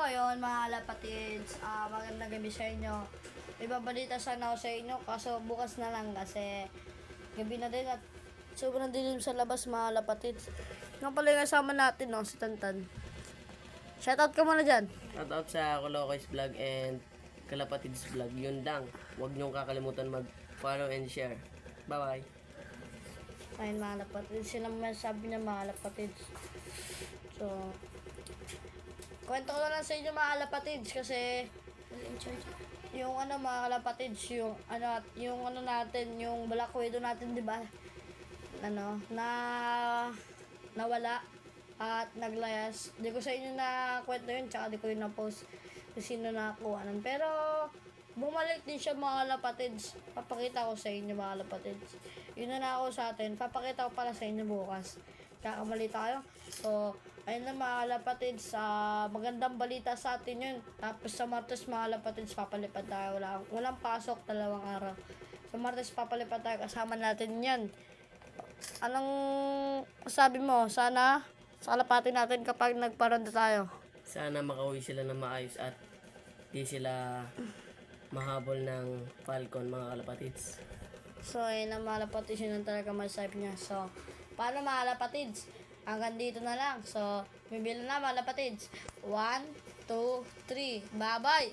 Ayun mga kalapatids, magandang gabi sa inyo. Ibabalita sana ako sa inyo kaso bukas na lang kasi gabi na din at sobrang dilim sa labas mga kalapatids. Nga pala yung kasama natin, no, si Tantan. Shoutout ka muna dyan. Shoutout sa Kolokoys Vlog and Kalapatids Vlog. Yun lang. Huwag niyong kakalimutan mag-follow and share. Bye-bye. Ayun mga kalapatids, sila masasabi niya mga kalapatids. So, kwento ko na lang sa inyo mga kalapatids kasi yung mga kalapatids, yung natin, yung Black Widow natin, di ba? Nawala at naglayas. Di ko sa inyo na kwento yun, tsaka di ko yun na-post kung sino nakakuha nun. Pero, bumalik din siya mga kalapatids. Papakita ko sa inyo mga kalapatids. Yun na ako sa atin. Papakita ko pala sa inyo bukas. Kakamali tayo. So, ayun na mga kalapatids. Magandang balita sa atin yun. Tapos sa Martes mga kalapatids, papalipad tayo. Walang pasok, 2 araw. Sa Martes papalipad tayo. Kasama natin yan. Anong sabi mo? Sana sa kalapatin natin kapag nagparanda tayo. Sana makauwi sila na maayos at di sila mahabol ng Falcon mga kalapatids. So, ayun na mga kalapatids. Yun ang talaga masasabi niya. So, paano mga kalapatids? Hanggang dito na lang. So, bibilang na mga kalapatids. 1, 2, 3. Bye-bye!